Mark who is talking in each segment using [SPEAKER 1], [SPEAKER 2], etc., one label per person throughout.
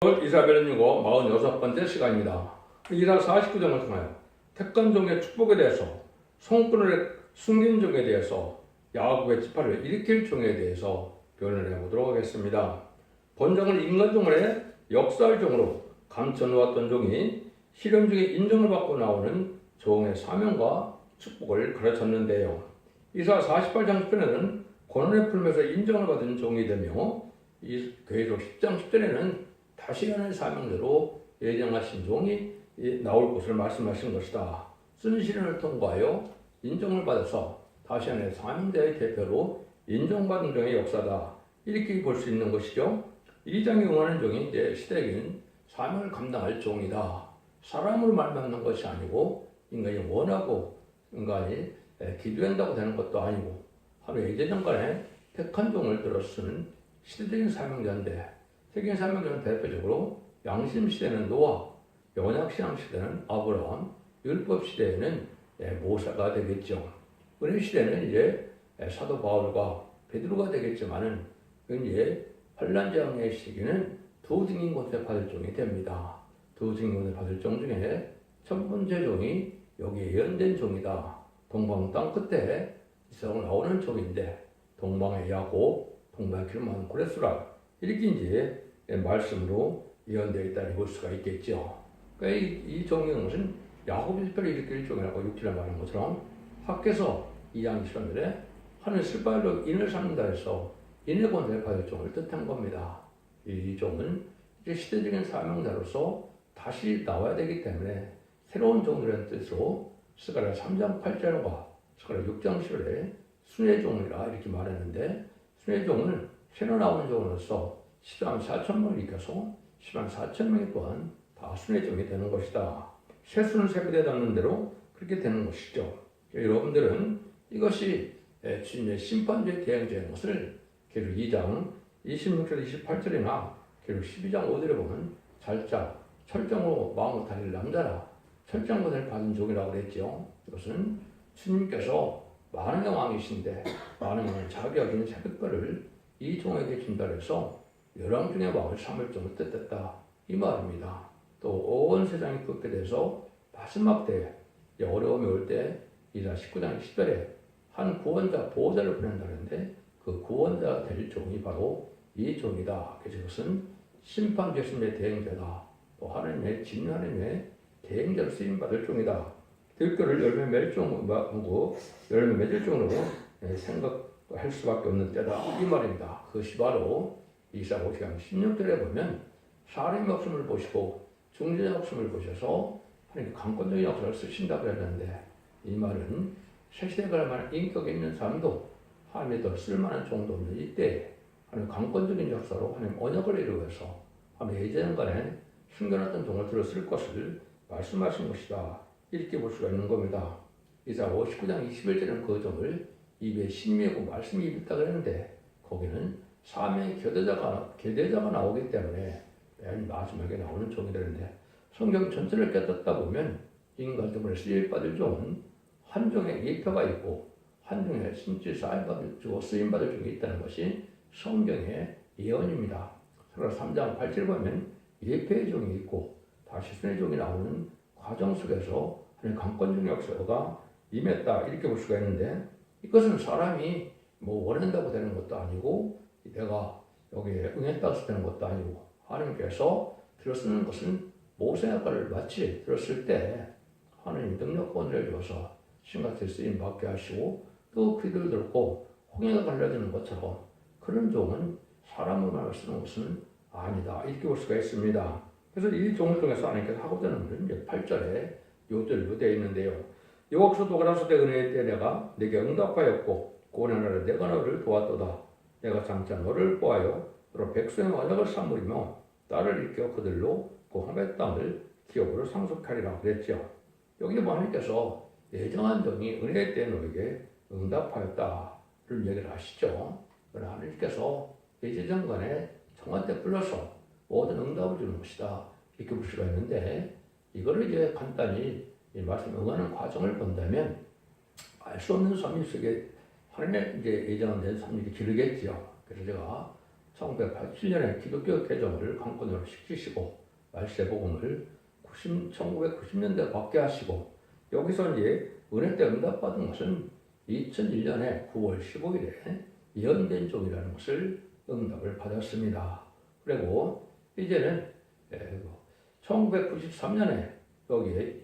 [SPEAKER 1] 이사벨은 유고 46번째 시간입니다. 이사 49장을 통하여 택한 종의 축복에 대해서, 성권을 숨긴 종에 대해서, 야곱의 지파를 일으킬 종에 대해서 변을 해보도록 하겠습니다. 본장을 인간종의 역사의 종으로 감춰놓았던 종이 실현 중에 인정을 받고 나오는 종의 사명과 축복을 가르쳤는데요. 이사 48장 10절에는 고난의 풀면서 인정을 받은 종이 되며, 이 계속 10장 10절에는 다시 하나의 사명대로 예정하신 종이 나올 것을 말씀하신 것이다. 쓴 시련을 통과하여 인정을 받아서 다시 하나의 사명자의 대표로 인정받은 종의 역사다. 이렇게 볼 수 있는 것이죠. 이 장에 응하는 종이 이제 시대적인 사명을 감당할 종이다. 사람으로 말미암는 것이 아니고 인간이 원하고 인간이 기도한다고 되는 것도 아니고 하루 예전간에 택한 종을 들어 쓰는 시대적인 사명자인데, 세계인 사명자는 대표적으로 양심 시대는 노아, 언약신앙 시대는 아브라함, 율법 시대에는 모세가 되겠죠. 은혜 시대는 이제 사도 바울과 베드로가 되겠지만은 이제 환난 재앙의 시기는 두 증인권을 받을 종이 됩니다. 두 증인권을 받을 종 중에 첫 번째 종이 여기에 예언된 종이다. 동방 땅 끝에 이스라엘 나오는 종인데, 동방의 야곱, 동방의 길만 고레스라, 이렇게 이제 말씀으로 예언되어 있다니 볼 수가 있겠죠. 그러니까 이 종의 것은 야곱의 지파를 일으킬 종이라고 6절에 말한 것처럼 학개서 2장 23절에 하늘 슬바일로 인을 삼는다 해서 인의 권세를 받을 종을 뜻한 겁니다. 이 종은 이제 시대적인 사명자로서 다시 나와야 되기 때문에 새로운 종이라는 뜻으로 스가랴 3장 8절과 스가랴 6장 10절에 순의 종이라 이렇게 말했는데, 순의 종은 새로 나오는 종으로서 10만 4천 명을 일으켜서 10만 4천 명이 또한 다 순의 종이 되는 것이다. 세수는 세배되어 닿는 대로 그렇게 되는 것이죠. 여러분들은 이것이 주님의 심판주의 대행자인 것을 계속 2장 26절 28절이나 계속 12장 5절에 보면 살짝 철정으로 마음을 달릴 남자라 철정 것을 받은 종이라고 그랬죠. 이것은 주님께서 만왕의 왕이신데 만왕의 왕은 자기 여기는 새벽별을 이 종에게 준다 해서 열왕 중의 왕을 삼을 종을 뜻했다, 이 말입니다. 또 온 세상이 그렇게 돼서 마지막 때에 어려움이 올 때 이사 19장 10절에 한 구원자 보호자를 보낸다는데 그 구원자가 될 종이 바로 이 종이다. 그래서 이것은 심판 계심의 대행자다. 또 하나님의 진노 하나님의 대행자로 쓰임받을 종이다. 들결을 열매 맺을 종이고 열매 맺을 종으로 생각할 수밖에 없는 때다, 이 말입니다. 그것이 바로 이사 50장 16절에 보면 사람의 목숨을 보시고 중재의 목숨을 보셔서 하나님 강권적인 역사를 쓰신다고 했는데, 이 말은 새시대에 갈 만한 인격이 있는 사람도 하나님의 더 쓸만한 종도 없는 이때 하나님 강권적인 역사로 하나님 언약을 이루어서 하나님 예전간에 숨겨놨던 종을 들어 쓸 것을 말씀하신 것이다, 이렇게 볼 수가 있는 겁니다. 이사 59장 21절에는 그 종을 입에 신미하고 말씀이 있다고 했는데, 거기는 사명의 교대자가 나오기 때문에 맨 마지막에 나오는 종이 되는데, 성경 전체를 깨닫다 보면 인간 때문에 쓰임받을 종은 한 종의 예표가 있고 한 종의 진짜 쓰임받을 종이 있다는 것이 성경의 예언입니다. 그래서 3장 8절 보면 예표의 종이 있고 다시 순의 종이 나오는 과정 속에서 하나님 강권적 역사가 임했다, 이렇게 볼 수가 있는데, 이것은 사람이 원한다고 되는 것도 아니고 내가 여기에 응했다고 되는 것도 아니고, 하나님께서 들어쓰는 것은 모세아가를 마치 들었을 때 하나님 능력권을 줘서 신같이 쓰임 받게 하시고 또 귀를 들고 홍해가 갈라지는 것처럼 그런 종은 사람을 쓰는 것은 아니다, 이렇게 볼 수가 있습니다. 그래서 이 종을 통해서 하나님께서 하고자 하는 것은 8절에 요절로 되어 있는데요. 여호와께서 가라사대 은혜의 때 내가 내게 응답하였고 고난하라 내가 너를 도왔도다. 내가 장차 너를 보아요 너로 백성의 언약을 삼으리며 딸을 일으켜 그들로 그 홍해 땅을 기업으로 상속하리라 그랬죠. 여기 하나님께서 예정한 종이 은혜의 때 너에게 응답하였다를 얘기를 하시죠. 그러나 하나님께서 예전간에 정한테 불러서 모든 응답을 주는 것이다, 이렇게 볼 수가 있는데, 이거를 이제 간단히 이 말씀에 응하는 과정을 본다면 알 수 없는 삶 속에 하나님의 이제 예정된 삶이 길겠죠. 그래서 제가 1987년에 기독교 개정을 관건으로 시키시고 말세복음을 1990년대 받게 하시고 여기서 이제 은혜 때 응답받은 것은 2001년에 9월 15일에 예언된 종이라는 것을 응답을 받았습니다. 그리고 이제는 1993년에 여기에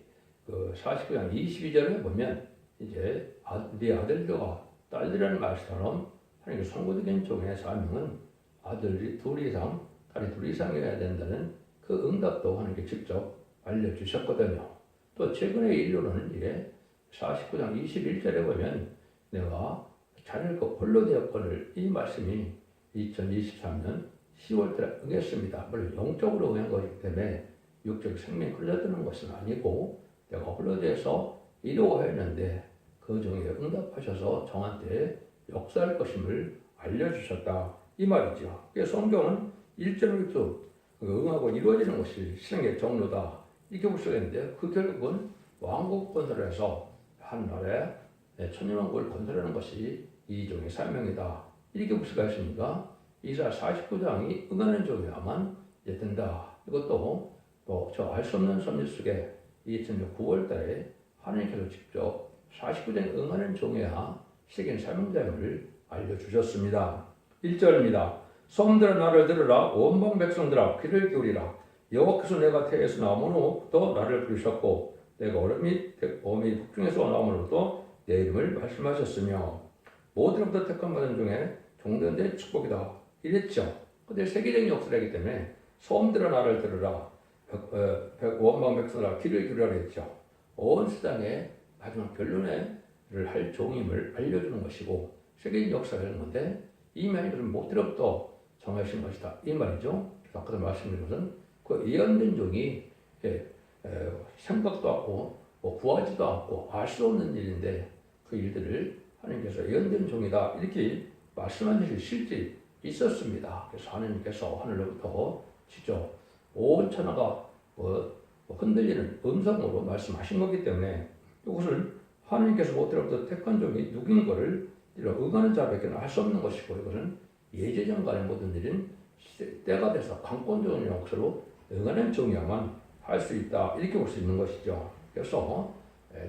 [SPEAKER 1] 그 49장 22절에 보면 이제 네 아들들과 딸들이라는 말처럼 하나님께 선고된 종의 사명은 아들이 둘 이상, 딸이 둘 이상이어야 된다는 그 응답도 하나님께 직접 알려주셨거든요. 또 최근의 일로는 이제 49장 21절에 보면 내가 자녀를 홀로 되었거늘 이 말씀이 2023년 10월달에 응했습니다. 물론 영적으로 응한 것이기 때문에 육적 생명이 흘러드는 것은 아니고 내가 홀로 되어서 이루어했는데 그 종에 응답하셔서 저한테 역사할 것임을 알려주셨다. 이 말이죠. 성경은 일절일절 응하고 이루어지는 것이 신앙의 정로다. 이렇게 볼 수가 있는데 그 결국은 왕국 건설에서 한 나라의 천년왕국을 건설하는 것이 이 종의 사명이다. 이렇게 볼 수가 있으니까 이사 49장이 응하는 종이야만 된다. 이것도 또 저 알 수 없는 섭리 속에 2000년 9월 달에 하나님께서 직접 49장에 응하는 종이야 세계 사명자임을 알려주셨습니다. 1절입니다. 성들아 나를 들으라 온 백성들아 귀를 기울이라 여호와께서 내가 태에서 나오므로부터 나를 부르셨고 내가 어미 북중에서 나오므로부터 내 이름을 말씀하셨으며 모두로부터 택함받은 중에 종되는 축복이다 이랬죠. 근데 세계적인 역사이기 때문에 성들아 나를 들으라 온 백성들아 귀를 기울이라 했죠. 온 세상에 마지막 결론을 할 종임을 알려주는 것이고 세계적인 역사라는 건데 이 말들은 모두로부터 정하신 것이다. 이 말이죠. 아까도 말씀드린 것은 그 예언된 종이 생각도 않고 구하지도 않고 알 수 없는 일인데 그 일들을 하나님께서 예언된 종이다. 이렇게 말씀하신 실제 있었습니다. 그래서 하나님께서 하늘로부터 직접 온 천하가 흔들리는 음성으로 말씀하신 거기 때문에 이것을 하나님께서 모두로부터 택한 종이 누구인 것을 응하는 자밖에는 할 수 없는 것이고 이것은 예제전간의 모든 일은 때가 돼서 강권적인 역사로 응하는 종이야만 할 수 있다. 이렇게 볼 수 있는 것이죠. 그래서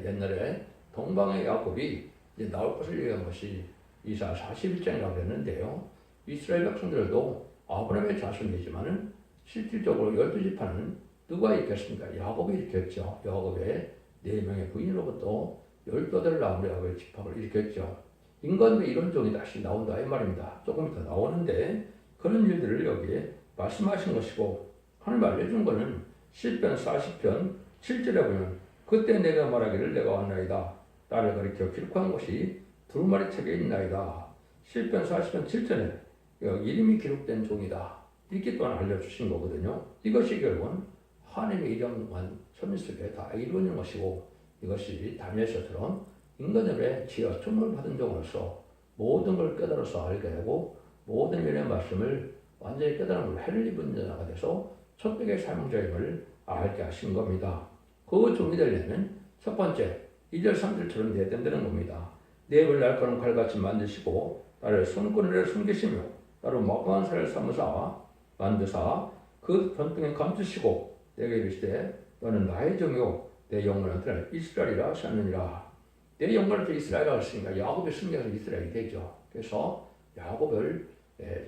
[SPEAKER 1] 옛날에 동방의 야곱이 이제 나올 것을 얘기한 것이 이사 41장이라고 했는데요. 이스라엘 백성들도 아브라함의 자손이지만은 실질적으로 12지파는 누가 일으켰습니까? 야곱이 일으켰죠. 야곱의 4명의 부인으로부터 18 나무의 야곱의 집합을 일으켰죠. 인간도 이런 종이 다시 나온다 이 말입니다. 조금 이따 나오는데 그런 일들을 여기에 말씀하신 것이고 하나님 알려준 것은 시편 40편 7절에 보면 그때 내가 말하기를 내가 왔나이다. 나를 가리켜 기록한 것이 두루마리 책에 있나이다. 시편 40편 7절에 이름이 기록된 종이다. 이렇게 또한 알려주신 거거든요. 이것이 결국은 하나님의 이름만 섭리 속에 다 이루어진 것이고 이것이 다니엘서처럼 인간들의 지혜와 총을 받은 종으로서 모든 걸 깨달아서 알게 되고 모든 일의 말씀을 완전히 깨달은 걸 해를 입은 자가 돼서 천백의 사명자임을 알게 하신 겁니다. 그 종이 되려면 첫 번째 2절 3절처럼 돼야 된다는 겁니다. 내 입을 날카로운 칼같이 만드시고 나를 손권으로 숨기시며 나로 막강한 살을 만드사 그 전등에 감추시고 내게 이르시되 너는 나의 종이요 내 영광한테는 이스라엘이라 하셨느니라. 내 영광한테 이스라엘이라 하시니까 야곱의 승리가 이스라엘이 되죠. 그래서 야곱을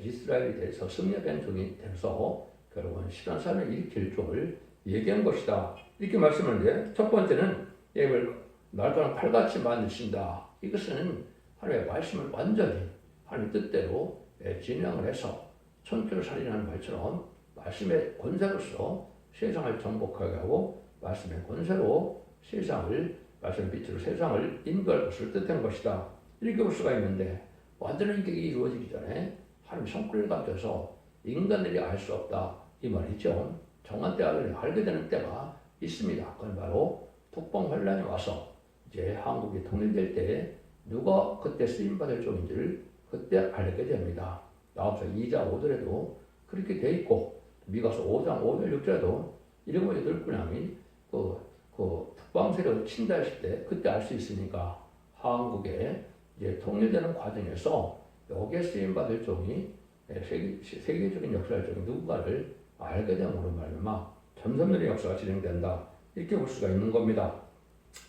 [SPEAKER 1] 이스라엘에 대해서 승리된 종이 돼서 결국은 시간산을 일으킬 종을 얘기한 것이다. 이렇게 말씀하는데 첫 번째는 얘를 날카로운 칼같이 만드신다. 이것은 하나님의 말씀을 완전히 하나님 뜻대로 진행을 해서 천표를 살리는 말처럼 말씀의 권세로서 세상을 정복하게 하고 말씀의 권세로 세상을 말씀의 빛으로 세상을 인도할 것을 뜻한 것이다. 이렇게 볼 수가 있는데 완전한 인격이 이루어지기 전에 하나님 성품을 가져서 인간들이 알 수 없다. 이 말이죠. 정한 때를 알게 되는 때가 있습니다. 그건 바로 북방 환란이 와서 이제 한국이 통일될 때 누가 그때 쓰임받을 종인지를 그때 알게 됩니다. 나옵서 2장 5절에도 그렇게 돼 있고 미가서 5장 5절 6절에도 7, 8군함이 그 북방 세력을 친다 했을 때 그때 알 수 있으니까 한국에 이제 통일되는 과정에서 여기에 쓰임받을 종이 세계적인 역사적인 누군가를 알게 됨으로 말미암아 참선멸의 역사가 진행된다. 이렇게 볼 수가 있는 겁니다.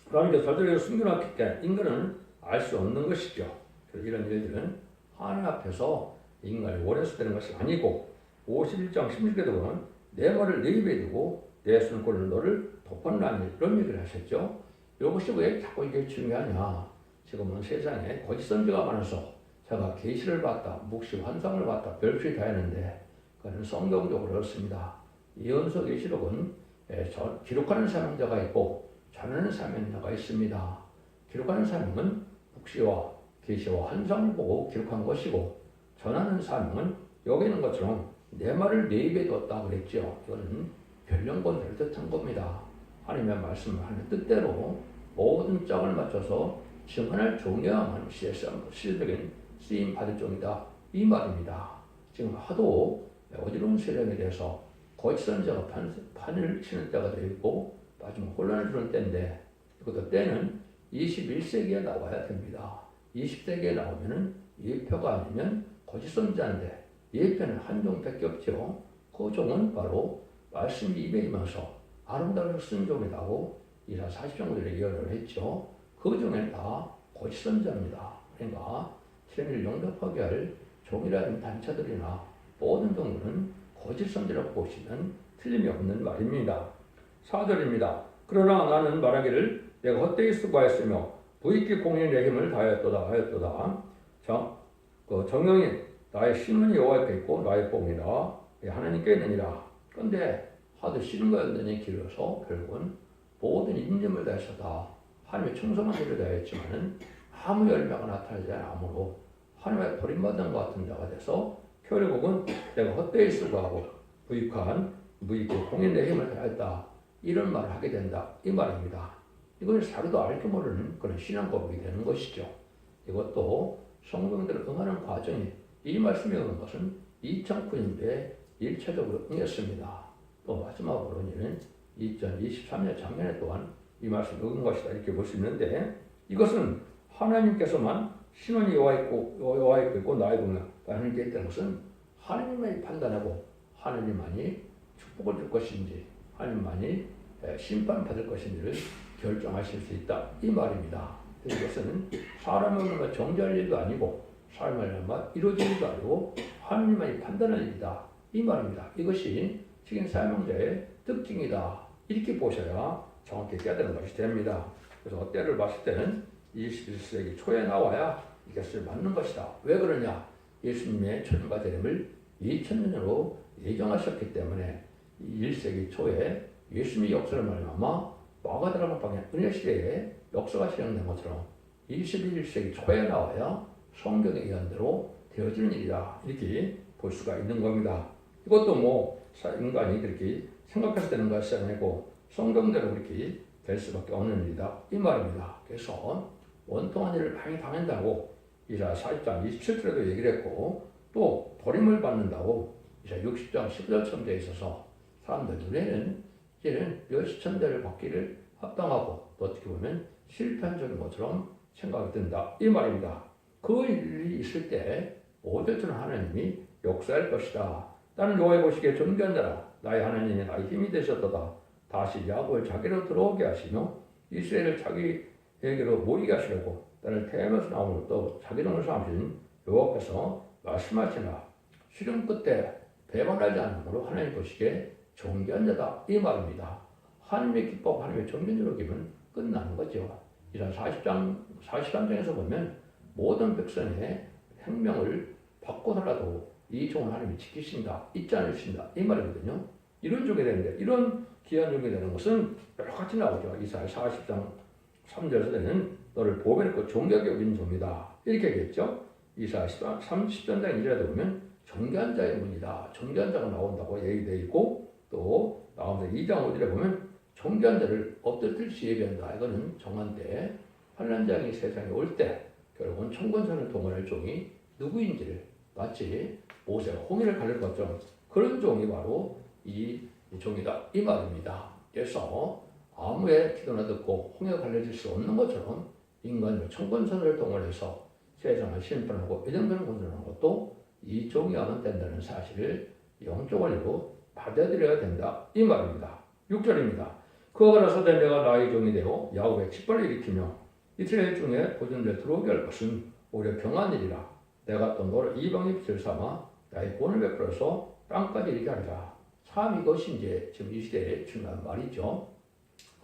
[SPEAKER 1] 그럼 이제 저들에게 숨겨놨기 때문에 인간은 알 수 없는 것이죠. 그래서 이런 일들은 하나님 앞에서 인간이 원해서 되는 것이 아니고 51장 16절에 보면 내 말을 내 입에 두고 내 손권을 너를 덮었나니 이런 얘기를 하셨죠. 이것이 왜 자꾸 이게 중요하냐. 지금은 세상에 거짓 선지가 많아서 제가 계시를 봤다, 묵시 환상을 봤다, 별빛이 다 했는데 그건 성경적으로 그렇습니다. 이연서 계시록은 기록하는 사명자가 있고 전하는 사명자가 있습니다. 기록하는 사명은 묵시와 계시와 환상을 보고 기록한 것이고 전하는 사명은 여기 있는 것처럼 내 말을 내 입에 뒀다 그랬죠. 이거는 변령권을 뜻한 겁니다. 하나님의 말씀을 하는 뜻대로 모든 짝을 맞춰서 증언할 종려야만 시대적인 쓰임 받을 종이다. 이 말입니다. 지금 하도 어지러운 세력에 대해서 거짓 선지자가 판을 치는 때가 되어 있고 마지막 혼란을 주는 때인데 이것도 때는 21세기에 나와야 됩니다. 20세기에 나오면은 예표가 아니면 거짓 선지자인데 예표는 한 종밖에 없죠. 그 종은 바로 말씀이 입에 임해서 아름다운 쓴 종이라고 이사 40종들에 예언을 했죠. 그 종은 다 거짓 선지자입니다. 그러니까 실행을 영접하게 할 종이라는 단체들이나 모든 종들은 거짓 선지라고 보시면 틀림이 없는 말입니다. 4절입니다. 그러나 나는 말하기를 내가 헛되이 수고하였으며 부익기 공인 내 힘을 다하였도다. 정령이 나의 신은 여호와께 있고 나의 뽕이라 하나님께 있느니라. 그런데 하도 싫은 거였더니 길어서 결국은 모든 인념을 다해서 다 하나님의 충성한 일을 다했지만은 아무 열매가 나타나지 않으므로 하나님의 버림받은 것 같은 자가 돼서 결국은 내가 헛되이 수고하고 무익한 공인 내 힘을 다했다. 이런 말을 하게 된다. 이 말입니다. 이건 사료도 알게 모르는 그런 신앙고백이 되는 것이죠. 이것도 성경대로 응하는 과정이 이 말씀이 오는 것은 2009년도에 1차적으로 응했습니다. 또 마지막으로는 2023년 작년에 또한 이 말씀이 응한 것이다. 이렇게 볼 수 있는데 이것은 하나님께서만 신원이 여호와께 있고 나의 공명 하나님께 있다는 것은 하나님만이 판단하고 하나님만이 축복을 줄 것인지 하나님만이 심판받을 것인지를 결정하실 수 있다. 이 말입니다. 이것은 사람을 정죄할 일도 아니고 사람을 이루어질 일도 아니고 하나님만이 판단할 일이다. 이 말입니다. 이것이 지금 사명자의 특징이다. 이렇게 보셔야 정확히 깨달은 것이 됩니다. 그래서 때를 봤을 때는 21세기 초에 나와야 이것을 맞는 것이다. 왜 그러냐? 예수님의 천년과 재림을 2000년으로 예정하셨기 때문에 1세기 초에 예수님의 역사를 말미암아 마가다락방 방향 은혜 시대에 역사가 실행된 것처럼 21세기 초에 나와야 성경의 예언대로 되어지는 일이다. 이렇게 볼 수가 있는 겁니다. 이것도 인간이 그렇게 생각해서 되는 것이 아니고 성경대로 그렇게 될 수밖에 없는 일이다. 이 말입니다. 그래서 원통한 일을 많이 당한다고 이사 40장 27절에도 얘기를 했고 또 버림을 받는다고 이사 60장 15절처럼 되어 있어서 사람들 눈에는 이제는 몇천 대를 받기를 합당하고 또 어떻게 보면 실패한 것처럼 생각이 든다. 이 말입니다. 그 일이 있을 때 5절처럼 하나님이 역사할 것이다. 나는 여호와의 보시기에 존귀한 자라. 나의 하나님이 나의 힘이 되셨도다. 다시 야곱을 자기로 들어오게 하시며 이스라엘을 자기에게로 모이게 하시려고 나를 태에서 나오는 또 자기 종을 삼으신 여호와께서 말씀하시나 실험 끝에 배반하지 않으므로 하나님 보시기에 존귀한 자다. 이 말입니다. 하나님의 기뻐하고 하나님의 존귀한 자로 기면 끝나는 거죠. 이런 43장에서 보면 모든 백성의 생명을 받고서라도 이 종을 하나님이 지키신다, 잊지 않으신다 이 말이거든요. 이런 종이 되는데 이런 귀한 종이 되는 것은 여러 가지 나오죠. 이사야 40장 3절에서는 너를 보배롭고 존귀하게 여긴 종이다 이렇게 얘기했죠. 이사야 30장 1절에 보면 존귀한 자의 문이다. 존귀한 자가 나온다고 얘기되어 있고 또 나오면서 2장 5절에 보면 존귀한 자를 엎드릴 수 예비한다. 이거는 정한 때 환난장이 세상에 올 때 결국은 천권선을 동원할 종이 누구인지를 마치 모세가 홍해를 가릴 것처럼 그런 종이 바로 이 종이다. 이 말입니다. 그래서 아무의 기도나 듣고 홍해가 갈려질 수 없는 것처럼 인간을 천권선을 동원해서 세상을 심판하고 이정변을 건설하는 것도 이 종이하면 된다는 사실을 영적 원리로 받아들여야 된다. 이 말입니다. 6절입니다. 그와 같아서 내가 나의 종이 되어 야곱의 깃발을 일으키며 이스라엘 중에 보존들 들어오게 할 것은 오히려 평안이리라. 내가 또 너를 이방의 빛을 삼아 나의 본을 베풀어서 땅까지 이르게 하리라. 참 이것이 이제 지금 이 시대에 중요한 말이죠.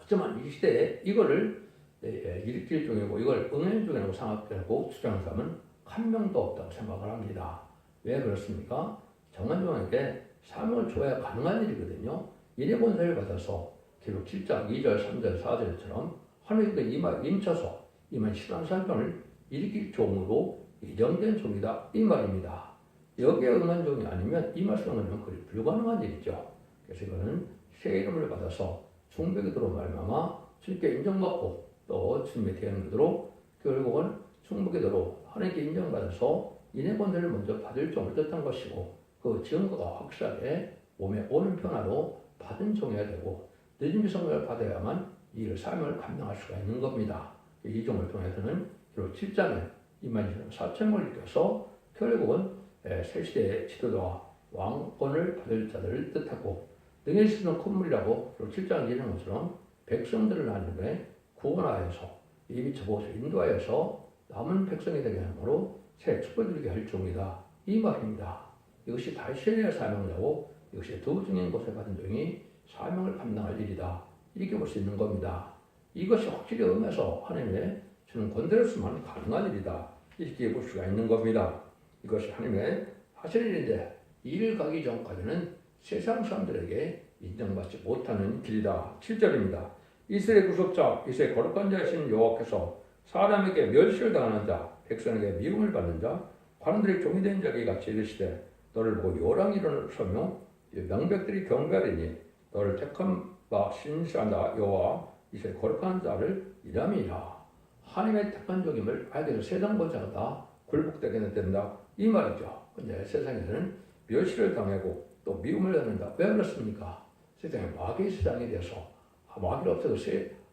[SPEAKER 1] 어쩌면 이 시대에 이거를 일으킬 종이고 이걸 응할 종이라고 생각하고 주장하는 사람은 한 명도 없다고 생각을 합니다. 왜 그렇습니까? 정한 종에게 사명을 줘야 가능한 일이거든요. 인의 권세를 받아서 기록 7장 2절, 3절, 4절처럼 하나님께 임쳐서 임한 신앙 사건을 일으킬 종으로 예정된 종이다 이 말입니다. 여기에 응한 종이 아니면 이 말씀은 거의 불가능한 일이죠. 그래서 이거는 새 이름을 받아서 충백으로 말미암아 주님께 인정받고 또 주님의 대응으로 결국은 충백으로 하나님께 인정받아서 인의 권세를 먼저 받을 종을 뜻한 것이고 그 증거가 확실하게 몸의 오는 변화로 받은 종이어야 되고 늦은 성령을 받아야만 이 일을 삶을 감당할 수가 있는 겁니다. 이 종을 통해서는 기록 7장에 2만 4천명을 일으켜서 결국은 새 시대의 지도자와 왕권을 받을 자들을 뜻하고 능히 쓰는 콧물이라고 기록 7장에 이르는 것처럼 백성들을 나누에 구원하여서 이미 저곳을 인도하여서 남은 백성이 되게 하므로 새 축복을 이루게 할 종이다. 이 말입니다. 이것이 다시의 사명자고 이것이 더 중요한 곳에 받은 종이 사명을 감당할 일이다. 이렇게 볼 수 있는 겁니다. 이것이 확실히 음해서 하나님의 주는 권대로서만 가능한 일이다. 이렇게 볼 수가 있는 겁니다. 이것이 하나님의 하실 일인데 일 가기 전까지는 세상 사람들에게 인정받지 못하는 길이다. 7절입니다. 이스라엘 구속자, 이스라엘 거룩한 자이신 여호와께서 사람에게 멸시를 당하는 자, 백성에게 미움을 받는 자, 관원들의 종이 된 자에게 같이 이르시되 너를 보고 요랑이 일어서며 명백들이 경배하리니 너를 택한 바 신실한다 여호와 이스라엘 거룩한 자를 이람이라. 하나님의 택한 종임을 알게 해서 세상 보자마다 굴복되게 된다 이 말이죠. 근데 세상에서는 멸시를 당하고 또 미움을 받는다. 왜 그렇습니까? 세상에 마귀의 세상에 대해서 마귀가 없어도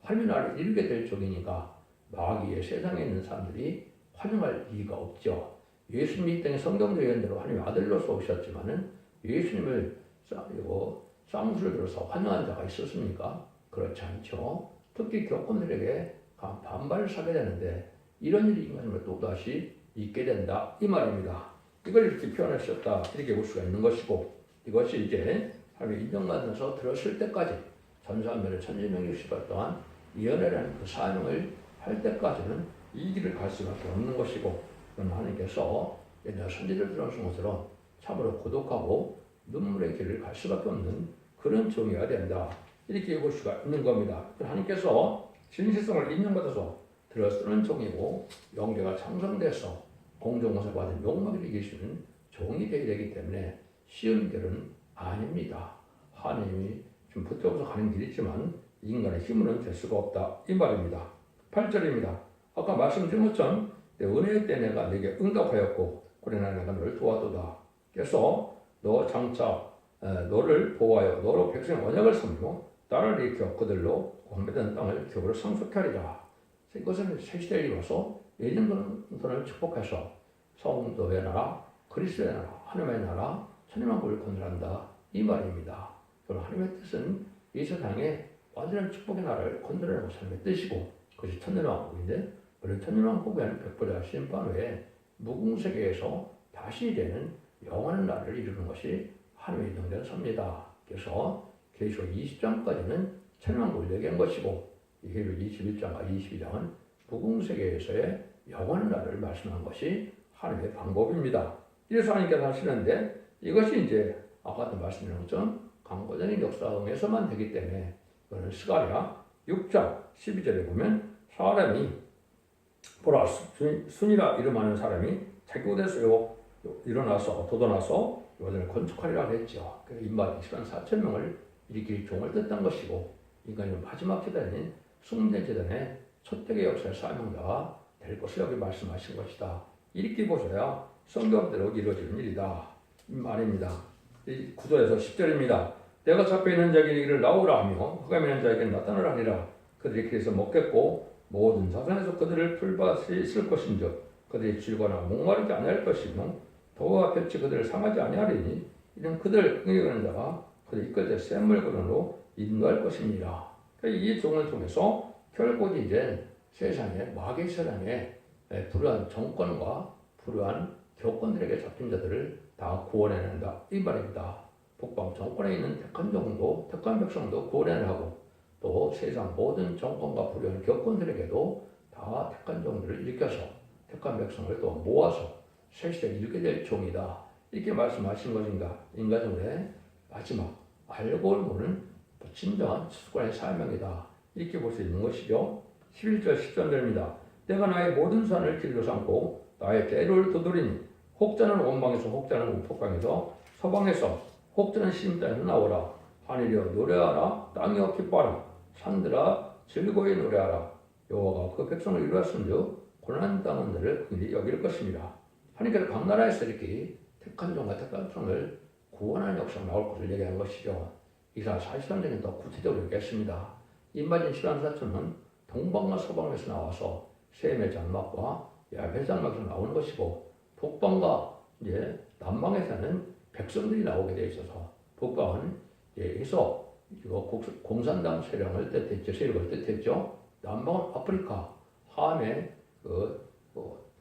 [SPEAKER 1] 하나님의 나라를 이루게 될 종이니까 마귀의 세상에 있는 사람들이 환영할 이유가 없죠. 예수님이 이 땅에 성경적 예언대로 하나님의 아들로서 오셨지만은 예수님을 쌍수를 들어서 환영한 자가 있었습니까? 그렇지 않죠. 특히 교권들에게 반발을 사게 되는데 이런 일이 인간으로 또다시 있게 된다 이 말입니다. 이걸 이렇게 표현하셨다 이렇게 볼 수가 있는 것이고 이것이 이제 하나님의 인정받아서 들었을 때까지 전사하면 천지명이 60일 동안 예언이라는 그 사명을 할 때까지는 이 길을 갈 수밖에 없는 것이고 그건 하나님께서 옛날 선지를 들어준 것처럼 참으로 고독하고 눈물의 길을 갈 수밖에 없는 그런 종이어야 된다. 이렇게 볼 수가 있는 겁니다. 하나님께서 진실성을 인정받아서 들어쓰는 종이고 영계가 창성돼서 공정공사 받은 욕망을 이기시는 종이 되어야 되기 때문에 쉬운 길은 아닙니다. 하나님이 좀 붙들어서 가는 길이지만 인간의 힘으로는 될 수가 없다. 이 말입니다. 8절입니다. 아까 말씀드린 것처럼 내 은혜의 때 내가 네게 응답하였고 그러나 내가 너를 도와도다. 그래서 너 장차 너를 보호하여 너로 백성의 언약을 삼고 나를 일으켜 그들로 공배된 땅을 기업으로 상속하리라. 이것은 새 시대에 이르러서 예전도를 축복해서 성도의 나라, 그리스도의 나라, 하나님의 나라, 천년만국을 건설한다. 이 말입니다. 그럼 하나님의 뜻은 이 세상에 완전한 축복의 나라를 건설하는 것이 뜻이고 그것이 천년왕국인데 우리 천년왕국에는 백보자 심판 후에 무궁세계에서 다시 되는 영원한 나라를 이루는 것이 하나님의 인정된 섭니다. 그래서 계시록 20장까지는 천년왕국을 얘기한 것이고 계시록 21장과 22장은 무궁세계에서의 영원한 나라를 말씀한 것이 하나님의 방법입니다. 이래서 하나님께서 하시는데 이것이 이제 아까도 말씀드린 것처럼 강고적인 역사에서만 되기 때문에 이거는 스가랴 6장 12절에 보면 사람이 보라 순이라 이름하는 사람이 자기 곳에서 일어나서 돋아나서 요단을 건축하리라 했죠. 그래서 인마 20만 4천 명을 일으킬 종을 뜻한 것이고 인간이 마지막 재단인 숙문제 재단의 첫대의 역사의 사명자가 될 것을 여기 말씀하신 것이다. 이렇게 보셔야 성경대로 이루어지는 일이다. 이 말입니다. 이 9절에서 10절입니다. 내가 잡혀있는 자에게 이를 나오라 하며 흑암에 있는 자에게 나타나라 하니라. 그들이 길에서 먹겠고 모든 자산에서 그들을 풀밭이 있을 것인즉 그들이 질거나 목마르지 않을 것이며 도와 볕이 그들을 상하지 아니하리니 이는 그들을 긍휼히 여기는 자가 그들 이끌때 샘물 그런으로 인도할 것입니다. 그러니까 이 종을 통해서 결국 이제 세상에 마귀 세상에 불우한 정권과 불우한 교권들에게 잡힌 자들을 다 구원해낸다 이 말입니다. 북방 정권에 있는 택한 종도 택한 백성도 구원해내고 또 세상 모든 정권과 불우한 교권들에게도 다 택한 종들을 일으켜서 택한 백성을 또 모아서 세시대를 이루게 될 종이다 이렇게 말씀하신 것입니다. 인간의 마지막 알고 모르는 진정한 수권의 사명이다 이렇게 볼 수 있는 것이죠. 11절 10절입니다. 내가 나의 모든 산을 길로 삼고 나의 대로를 두드리니 혹자는 원방에서 혹자는 우폭방에서 서방에서 혹자는 시임땅에서 나오라. 하늘이여 노래하라. 땅이여 기뻐하라. 산들아 즐거이 노래하라. 여호와가 그 백성을 이루었은즉 고난한 땅은 너를 긍휼히 여길 것입니다. 하나님께서 각 나라에서 이렇게 택한 종과 택한 백성을 구원하는 역사가 나올 것을 얘기한 것이죠. 이사 43장에 더 구체적으로 얘기했습니다. 임마진 14사천은 동방과 서방에서 나와서 셈의 장막과 야벳 장막에서 나오는 것이고 북방과 이제 남방에서는 백성들이 나오게 되어 있어서 북방은 여기서 공산당 세력을 뜻했죠. 남방은 아프리카 함의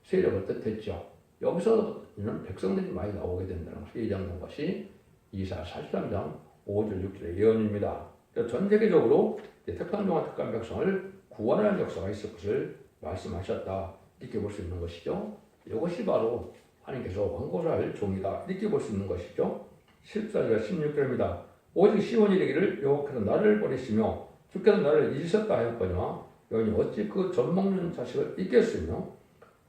[SPEAKER 1] 세력을 뜻했죠. 여기서는 백성들이 많이 나오게 된다는 것이 예정된 것이 이사 43장 5절 6절의 예언입니다. 전 세계적으로 택한 종과 택한 백성을 구원하는 역사가 있을 것을 말씀하셨다 이렇게 볼 수 있는 것이죠. 이것이 바로 하나님께서 완고할 종이다 이렇게 볼 수 있는 것이죠. 14절 16절입니다. 오직 시온이 이르기를 여호와께서 나를 버리시며 주께서 나를 잊으셨다 하였거니와 여인이 어찌 그 젖먹는 자식을 잊겠으며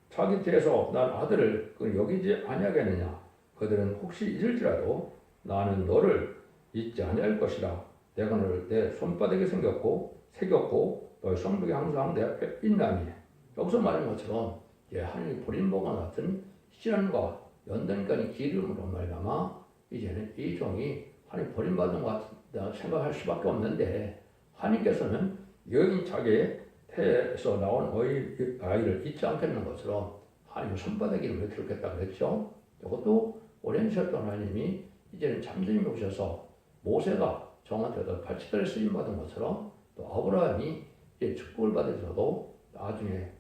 [SPEAKER 1] 자기 뒤에서 난 아들을 여기지 아니하겠느냐. 그들은 혹시 잊을지라도 나는 너를 잊지 아니할 것이라. 내가 너를 내 손바닥에 새겼고 너의 성벽에 항상 내 앞에 있나니. 여기서 말한 것처럼 하나님이 버림보가 같은 시련과 연단간의 기름으로 말미암아 이제는 이 종이 하나님 버림받은 것 같다 생각할 수밖에 없는데 하나님께서는 여인 자기의 태에서 나온 아이를 잊지 않겠는 것처럼 하나님 손바닥 이름을 기록했다고 그랬죠. 이것도 오랜 세월 동안 하나님이 이제는 잠잠히 오셔서 모세가 정한테도 80달에 쓰임받은 것처럼 또 아브라함이 축복을 받으셔도 나중에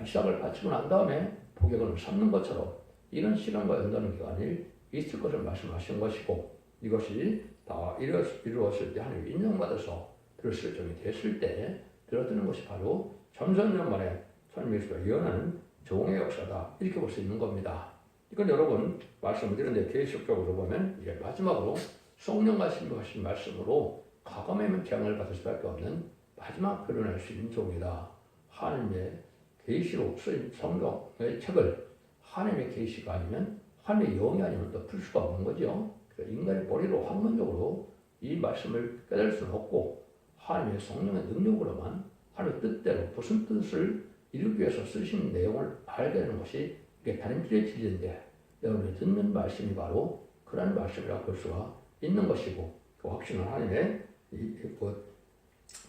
[SPEAKER 1] 이삭을 바치고 난 다음에 복역을 삼는 것처럼 이런 시간과 연단의 기간이 있을 것을 말씀하신 것이고 이것이 다 이루었을 때 하나님이 인정받아서 들었을 적이 됐을 때 들어드는 것이 바로 참선년 만에 하나님께서 예언하는 종의 역사다 이렇게 볼 수 있는 겁니다. 이건 여러분 말씀을 드렸는데 계속적으로 보면 이게 마지막으로 성령과 신부하신 말씀으로 가감하면 재앙을 받을 수밖에 없는 마지막 표현할 수 있는 종이다. 하나님의 계시로 쓰인 성경의 책을 하나님의 계시가 아니면 하나님의 영이 아니면 또 풀 수가 없는 거죠. 그래서 인간의 머리로 학문적으로 이 말씀을 깨달을 수는 없고 하나님의 성령의 능력으로만 하나님의 뜻대로 무슨 뜻을 이루기 위해서 쓰신 내용을 알게 되는 것이 이게 다른 길의 진리인데 여러분이 듣는 말씀이 바로 그런 말씀이라고 볼 수가 있는 것이고 그 확신은 하나님의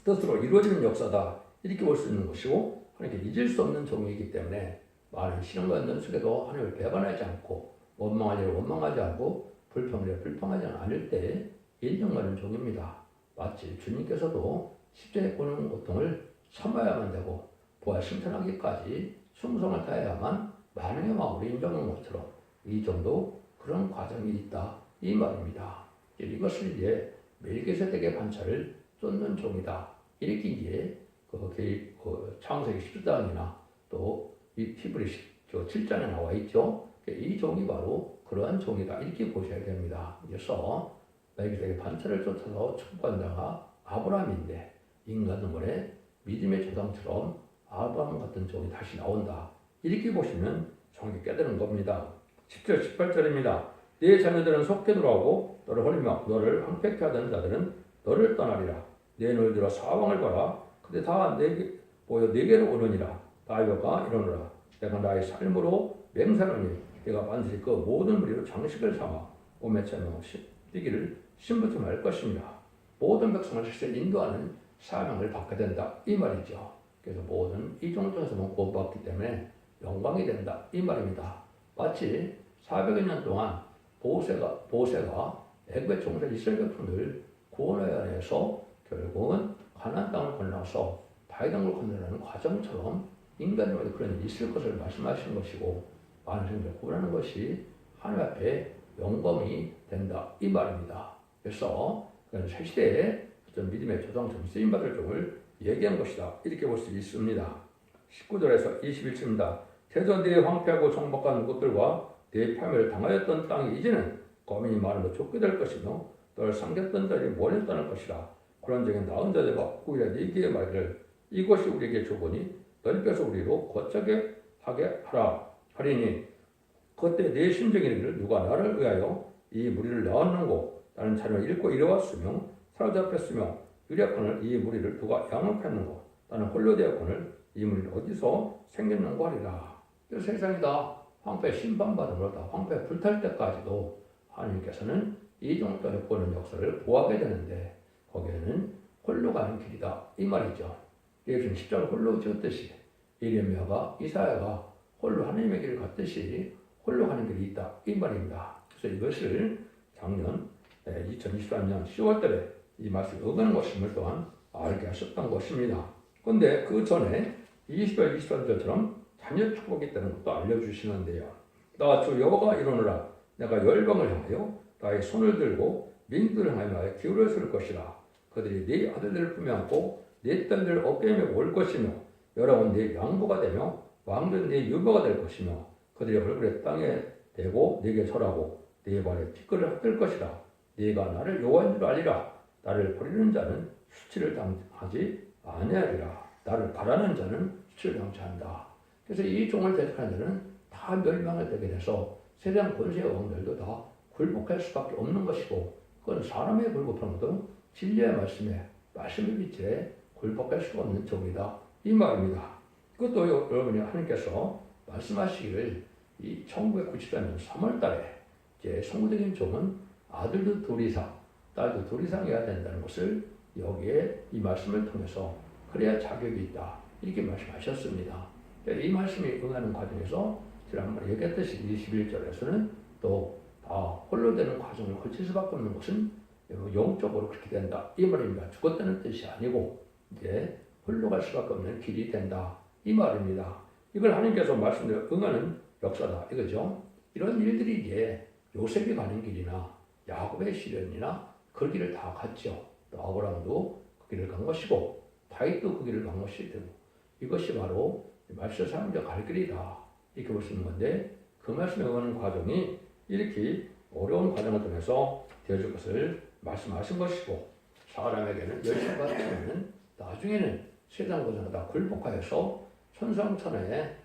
[SPEAKER 1] 뜻으로 이루어지는 역사다 이렇게 볼 수 있는 것이고 하나님께 잊을 수 없는 종이기 때문에 많은 시련과 연단 속에도 하나님을 배반하지 않고 원망할 일을 원망하지 않고 불평할 일을 불평하지 않을 때 인정받는 종입니다. 마치 주님께서도 십자가에 고는 고통을 참아야만 되고 부활 승천하기까지 충성을 다해야만 만행의 마음으로 인정하는 것처럼 이 정도 그런 과정이 있다 이 말입니다. 이것을 이제 멜기세덱의 반차를 쫓는 종이다 이렇게 이제 창세기 10장이나 또 이 히브리 7장에 나와 있죠. 이 종이 바로 그러한 종이다 이렇게 보셔야 됩니다. 그래서 멜기세덱의 반차를 쫓아서 축복한 자가 아브라함인데 인간 눈물에 믿음의 조상처럼 아브라함 같은 종이 다시 나온다. 이렇게 보시면 정확히 깨달은 겁니다. 10절 18절입니다. 네 자녀들은 속게 돌아오고 너를 홀리며 너를 황폐케 하던 자들은 너를 떠나리라. 내 눈을 들어 사왕을 봐라. 그때 다 내게로 오느니라. 다윗과 이르노라. 내가 나의 삶으로 맹세하노니 내가 반드시 그 모든 무리로 장식을 삼아 몸에 채며 뛰기를 신부터 말 것입니다. 모든 백성을 실제 인도하는 사명을 받게 된다 이 말이죠. 그래서 모든 이 종족에서만 구원받기 때문에 영광이 된다 이 말입니다. 마치 400여 년 동안 보세가 애굽의 종자 이스라엘 백성들 구원하여 내서 결국은 가나안 땅을 건너서 다윗왕을 건너라는 과정처럼 인간의 그런 일이 있을 것을 말씀하시는 것이고 많은 생명을 구원하는 것이 하나님 앞에 영광이 된다 이 말입니다. 그래서 새 시대에 어떤 믿음의 조상처럼 쓰임받을 종을 얘기한 것이다 이렇게 볼 수 있습니다. 19절에서 21절입니다. 태저 네 황폐하고 정복한 곳들과 네 파멸을 당하였던 땅이 이제는 거민이 많으며 좁게 될 것이며 널 상겼던 자들이 몰려 떠날 것이라. 그런 적에 나은 자들과 후일에 네게 말이를 이것이 우리에게 좁으니 넓혀서 우리로 거쳐게 하게 하라 하리니 그때 내 심정이 이르기를 누가 나를 위하여 이 무리를 낳았는고 나는 자녀를 잃고 이르왔으며 사로잡혔으며 유력하는 이 무리를 누가 양육했는고 나는 홀로 되었거늘 이 무리는 어디서 생겼는고 하리라. 이 세상이 다 황폐 심판받음으로 다 황폐 불탈 때까지도 하나님께서는 이 정도의 보는 역사를 보하게 되는데 거기에는 홀로 가는 길이다 이 말이죠. 예수는 십자가를 홀로 지었듯이 예레미야가 이사야가 홀로 하나님의 길을 갔듯이 홀로 가는 길이 있다 이 말입니다. 그래서 이것을 작년 2023년 10월달에 이 말씀이 응하는 것임을 또한 알게 하셨던 것입니다. 그런데 그 전에 20절 23절처럼 자녀 축복이 있다는 것도 알려주시는데요. 나 주 여호와가 이르노라 내가 열방을 향하여 나의 손을 들고 민들을 향하여 나의 기울여 쓸 것이라. 그들이 네 아들들을 품에 안고 네 딸들을 어깨에 메고 올 것이며 여러분 네 양보가 되며 왕들은 네 유보가 될 것이며 그들의 얼굴에 땅에 대고 네게 절하고 네 발에 티끌을 핫들 것이라. 네가 나를 여호와인 줄 알리라. 나를 버리는 자는 수치를 당하지 아니하리라. 나를 바라는 자는 수치를 당치 않는다. 그래서 이 종을 대적하는 자는 다 멸망을 되게 돼서 세상 권세의 왕들도 다 굴복할 수밖에 없는 것이고 그건 사람의 굴복하는 것도 진리의 말씀의 빛에 굴복할 수가 없는 종이다 이 말입니다. 그것도 여러분이 하나님께서 말씀하시기를 이 1994년 3월달에 이제 성도적인 종은 아들도 둘 이상, 딸도 둘 이상이어야 된다는 것을 여기에 이 말씀을 통해서 그래야 자격이 있다 이렇게 말씀하셨습니다. 이 말씀이 응하는 과정에서 지난번에 얘기했듯이 21절에서는 또 홀로 되는 과정을 거칠 수밖에 없는 것은 영적으로 그렇게 된다 이 말입니다. 죽었다는 뜻이 아니고 이제 홀로 갈 수밖에 없는 길이 된다 이 말입니다. 이걸 하나님께서 말씀대로 응하는 역사다 이거죠. 이런 일들이 이제 요셉이 가는 길이나 야곱의 시련이나 그 길을 다 갔죠. 또 아브라함도 그 길을 간 것이고 다윗도 그 길을 간 것이 되고 이것이 바로 말씀 사람자 갈 길이다 이렇게 볼 수 있는 건데 그 말씀에 응하는 과정이 이렇게 어려운 과정을 통해서 되어질 것을 말씀하신 것이고 사람에게는 열심히 받으면 나중에는 세상 것을 다 굴복하여서 천상천하에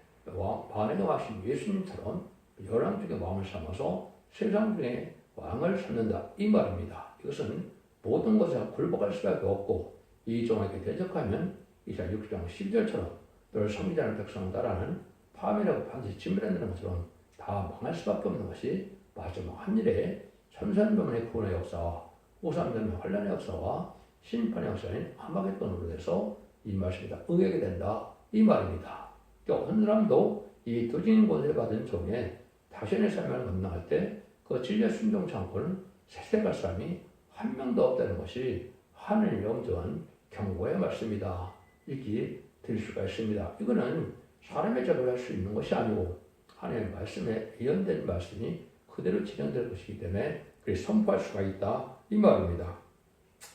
[SPEAKER 1] 반에게 와신 예수님처럼 열왕 중에 왕을 삼아서 세상 중에 왕을 삼는다 이 말입니다. 이것은 모든 것에 굴복할 수밖에 없고 이 종에게 대적하면 이사야 6장 12절처럼 널 섬기지 않은 백성을 따라는 파멸하고 반드시 진멸한다는 것처럼 다 망할 수밖에 없는 것이 마지막 한일에 천산병의 구원의 역사와 오산병의 환란의 역사와 심판의 역사인 하마겟돈으로 돼서 이 말씀이 다 응하게 된다 이 말입니다. 그러니까 어느 사람도 이 도진 권세 받은 종에 자신의 삶을 감당할 때 그 진리의 순종 창고는 세세갈 사람이 한 명도 없다는 것이 하늘의 영정한 경고의 말씀이다 이렇게 드릴 수가 있습니다. 이거는 사람의 작업을 할 수 있는 것이 아니고 하나님의 말씀에 예언된 말씀이 그대로 진행될 것이기 때문에 그렇게 선포할 수가 있다 이 말입니다.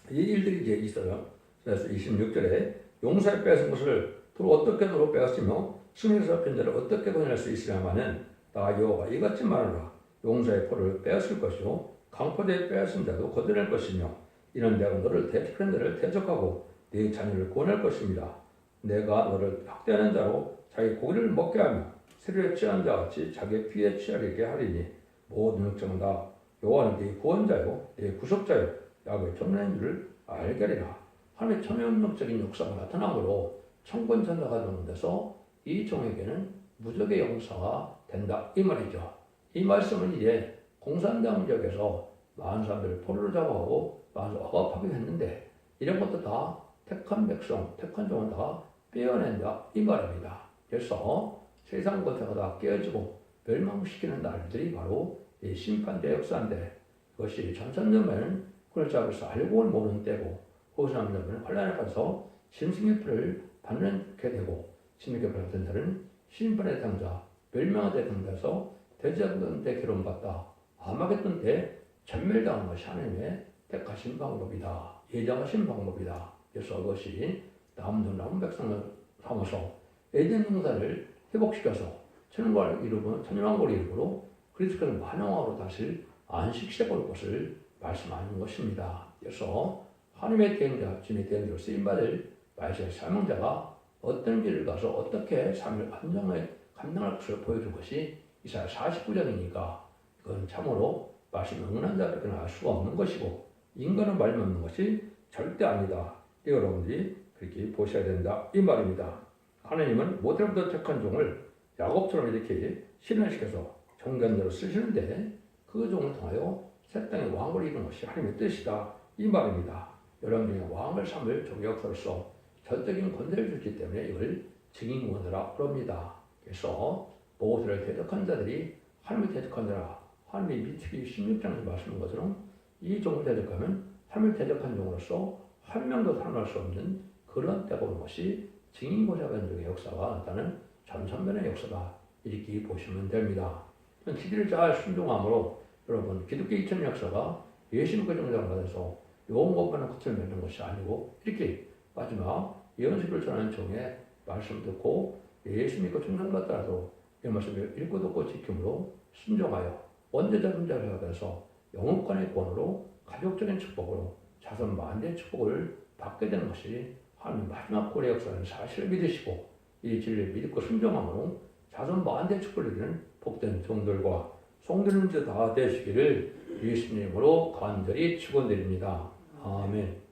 [SPEAKER 1] 이 일들이 이제 있어요. 그래서 26절에 용사에 빼앗은 것을 어떻게 도로 빼앗으며 승리에서 잡힌 자를 어떻게 건낼 수 있으냐마는 나 여호와가 이같이 말하노라. 용사의 포를 빼앗을 것이요 강포대에 빼앗은 자도 거둬낼 것이며 이는 내가 너를 대적하는 자를 대적하고 네 자녀를 구원할 것입니다. 내가 너를 학대하는 자로 자기 고기를 먹게 하며 세류에 취한 자같이 자기 피에 취하게 하리니 모든 역정은 다 여호와는 네 구원자요 네 구속자요 야곱의 전능한 줄을 알게 하리라. 하나님의 천연력적인 역사가 나타나므로 천권천사가 되는 데서 이 종에게는 무적의 영사가 된다 이 말이죠. 이 말씀은 이제 공산당 지역에서 많은 사람들을 포로로 잡아오고 많은 억압하게 했는데 이런 것도 다 택한 백성, 택한 종은 다 빼어낸다 이 말입니다. 그래서 세상 권세가 다 깨어지고 멸망시키는 날들이 바로 이 심판대 역사인데, 그것이 전천년에는 그걸 잡아서 알고 모르는 때고, 후삼년에는 환란에 빠져서 짐승의 표를 받게 되고, 짐승의 표를 받은 자는 심판의 당자, 멸망의 대상자에서 대제하던 때 괴로움받다. 아마겟돈 때 전멸당한 것이 하나님의 택하신 방법이다. 예정하신 방법이다. 그래서 그것이 남은 백성을 삼아서 에덴 동산을 회복시켜서 천년왕국을 이루고 천년왕국을 이루고 그리스도께서 만왕왕으로 다시 안식시켜 볼 것을 말씀하는 것입니다. 그래서 하나님의 대행자, 주님의 대행자로 쓰임받을 말씀의 사명자가 어떤 길을 가서 어떻게 삶을 감당할 것을 보여준 것이 이사야 49장이니까 그건 참으로 말씀 응난 자들은 알 수가 없는 것이고 인간은 말이 없는 것이 절대 아니다. 여러분들이 그렇게 보셔야 된다 이 말입니다. 하나님은 모태부터 택한 종을 야곱처럼 이렇게 신뢰시켜서 종견대로 쓰시는데 그 종을 통하여 새 땅의 왕을 이루는 것이 하나님의 뜻이다 이 말입니다. 여러분 중에 왕을 삼을 종의 역사로서 전적인 권세를 주기 때문에 이걸 증인권이라 그럽니다. 그래서 모세를 대적한 자들이 하나님을 대적한 자라 하나님이 민수기 16장에서 말씀한 것처럼 이 종을 대적하면 하나님을 대적한 종으로서 한 명도 살아날 수 없는 그런 때가 오는 것이 증인고자 변종의 역사가 나타나는 전천변의 역사다 이렇게 보시면 됩니다. 기도를 잘 순종함으로 여러분 기독교 2000년 역사가 예수님과 정장을 받아서 영원과는 끝을 맺는 것이 아니고 이렇게 마지막 예언식을 전하는 종의 말씀 듣고 예수님과 충성받더라도 이 말씀을 읽고 듣고 지킴으로 순종하여 원죄자 분자를 받아서 영원권의 권으로 가족적인 축복으로 자손 만대의 축복을 받게 되는 것이 하나님 마지막 고래 역사라는 사실을 믿으시고 이 진리를 믿고 순종함으로 자손 만대의 축복을 누리는 복된 종들과 송들은 다 되시기를 예수님으로 간절히 축원드립니다. 아멘.